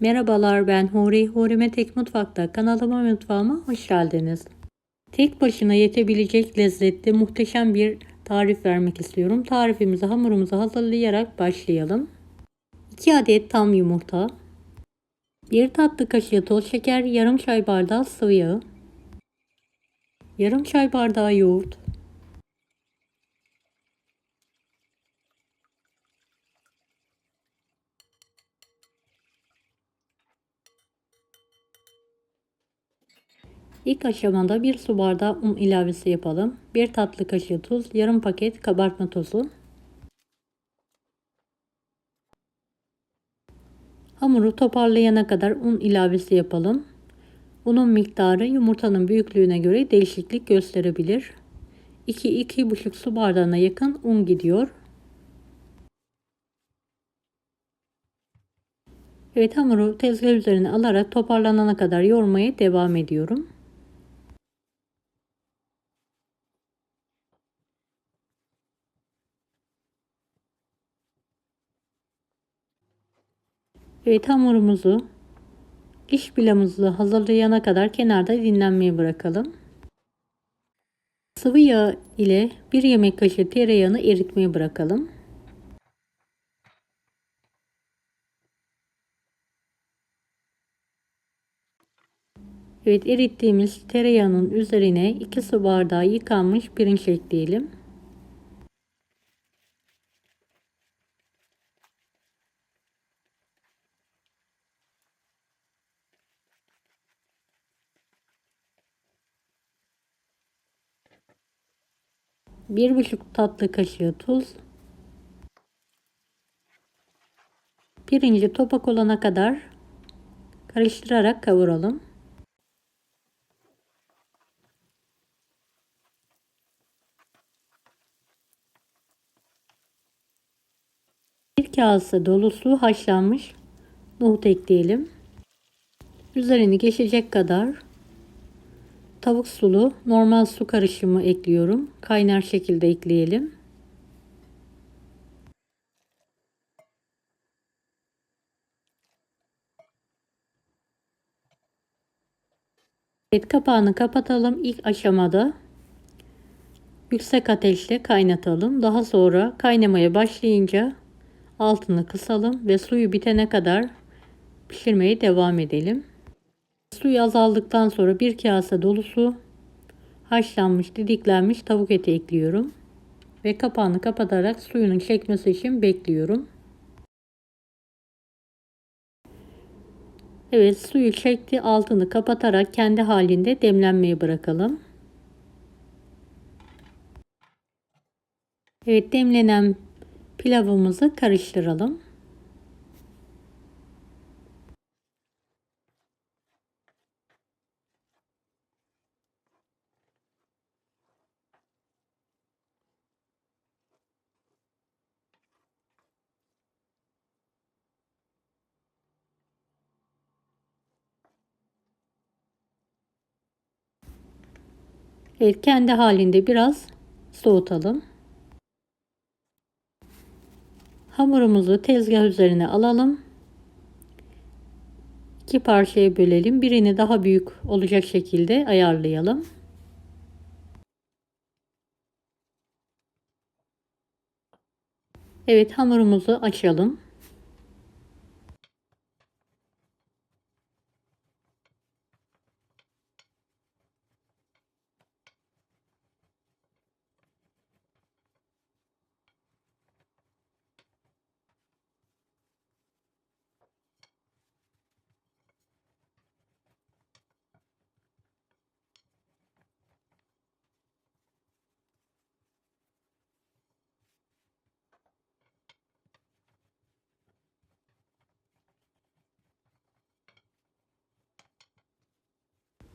Merhabalar, ben Huri. Huri'me Tek Mutfak'ta kanalıma mutfağıma hoş geldiniz. Tek başına yetebilecek lezzetli muhteşem bir tarif vermek istiyorum. Tarifimizi hamurumuzu hazırlayarak başlayalım. 2 adet tam yumurta, 1 tatlı kaşığı toz şeker, yarım çay bardağı sıvı yağ, yarım çay bardağı yoğurt, İlk aşamada 1 su bardağı un ilavesi yapalım. 1 tatlı kaşığı tuz, yarım paket kabartma tozu. Hamuru toparlayana kadar un ilavesi yapalım. Unun miktarı yumurtanın büyüklüğüne göre değişiklik gösterebilir. 2-2,5 su bardağına yakın un gidiyor. Evet, hamuru tezgah üzerine alarak toparlanana kadar yoğurmaya devam ediyorum. Evet, hamurumuzu iç pilavımızı hazırlayana kadar kenarda dinlenmeye bırakalım. Sıvı yağ ile 1 yemek kaşığı tereyağını eritmeye bırakalım. Evet, erittiğimiz tereyağının üzerine 2 su bardağı yıkanmış pirinç ekleyelim. Bir buçuk tatlı kaşığı tuz. Pirinci topak olana kadar karıştırarak kavuralım. Bir kase dolusu haşlanmış nohut ekleyelim. Üzerini geçecek kadar tavuk sulu normal su karışımı ekliyorum. Kaynar şekilde ekleyelim. Evet, kapağını kapatalım. İlk aşamada yüksek ateşte kaynatalım. Daha sonra kaynamaya başlayınca altını kısalım ve suyu bitene kadar pişirmeye devam edelim. Suyu azaldıktan sonra bir kase dolusu haşlanmış, didiklenmiş tavuk eti ekliyorum ve kapağını kapatarak suyunun çekmesi için bekliyorum. Evet, suyu çekti, altını kapatarak kendi halinde demlenmeye bırakalım. Evet, demlenen pilavımızı karıştıralım. Evet, kendi halinde biraz soğutalım. Hamurumuzu tezgah üzerine alalım. 2 parçaya bölelim. Birini daha büyük olacak şekilde ayarlayalım. Evet, hamurumuzu açalım.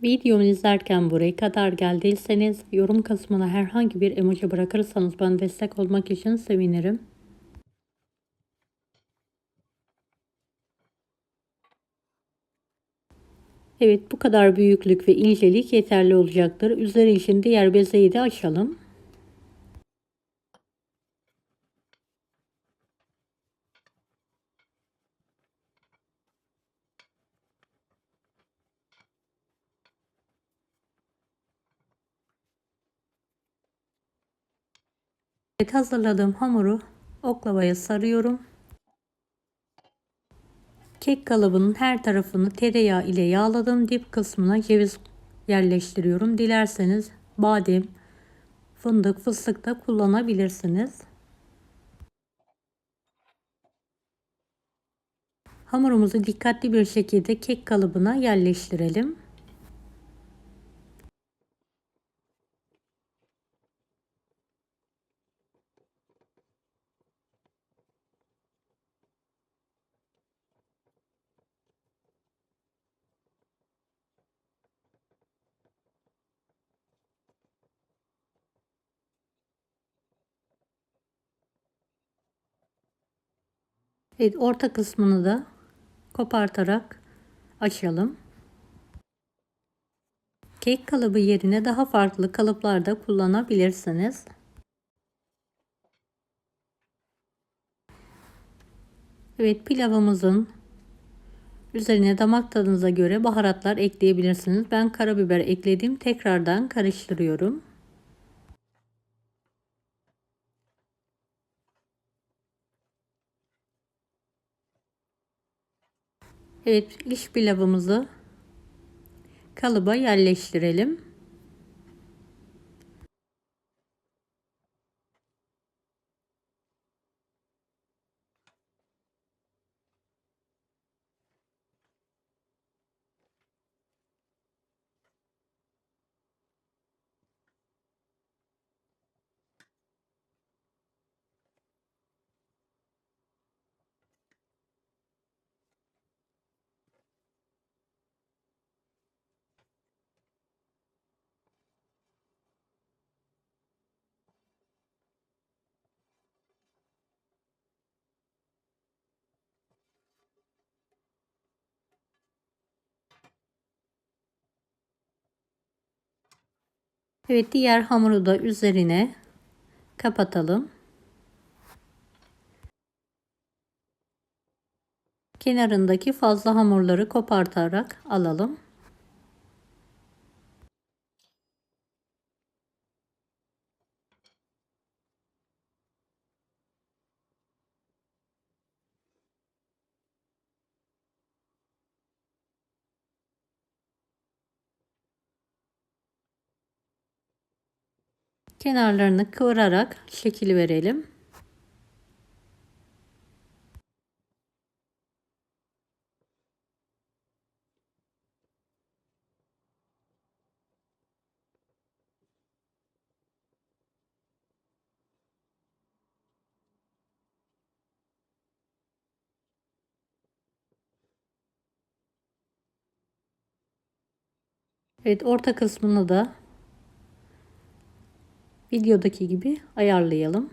Videomu izlerken buraya kadar geldiyseniz yorum kısmına herhangi bir emoji bırakırsanız bana destek olmak için sevinirim. Evet, bu kadar büyüklük ve incelik yeterli olacaktır. Üzeri için diğer bezeyi de açalım. Evet, hazırladığım hamuru oklavaya sarıyorum. Kek kalıbının her tarafını tereyağı ile yağladım. Dip kısmına ceviz yerleştiriyorum. Dilerseniz badem, fındık, fıstık da kullanabilirsiniz. Hamurumuzu dikkatli bir şekilde kek kalıbına yerleştirelim. Evet, orta kısmını da kopartarak açalım. Kek kalıbı yerine daha farklı kalıplar da kullanabilirsiniz. Evet, pilavımızın üzerine damak tadınıza göre baharatlar ekleyebilirsiniz. Ben karabiber ekledim. Tekrardan karıştırıyorum. Evet, iç pilavımızı kalıba yerleştirelim. Evet, diğer hamuru da üzerine kapatalım. Kenarındaki fazla hamurları kopartarak alalım. Kenarlarını kıvırarak şekil verelim. Evet, orta kısmını da videodaki gibi ayarlayalım.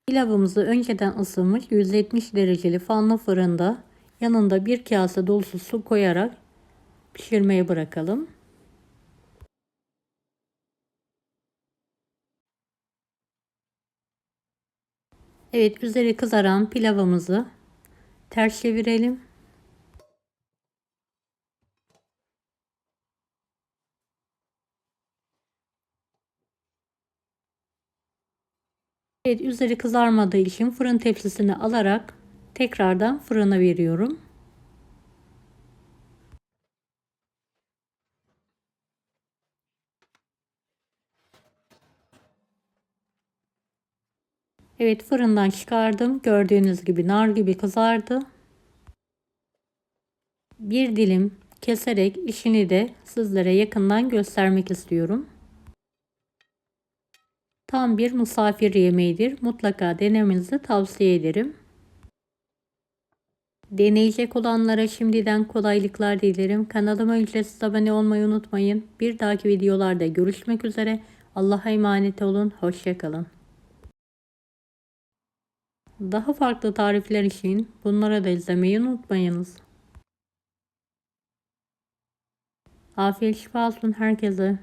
Pilavımızı önceden ısınmış 170 dereceli fanlı fırında yanında bir kase dolusu su koyarak pişirmeye bırakalım. Evet, üzeri kızaran pilavımızı ters çevirelim. Evet, üzeri kızarmadığı için fırın tepsisine alarak tekrardan fırına veriyorum. Evet, fırından çıkardım. Gördüğünüz gibi nar gibi kızardı. Bir dilim keserek işini de sizlere yakından göstermek istiyorum. Tam bir misafir yemeğidir. Mutlaka denemenizi tavsiye ederim. Deneyecek olanlara şimdiden kolaylıklar dilerim. Kanalıma ücretsiz abone olmayı unutmayın. Bir dahaki videolarda görüşmek üzere. Allah'a emanet olun. Hoşça kalın. Daha farklı tarifler için bunlara da izlemeyi unutmayınız. Afiyet şifa olsun herkese.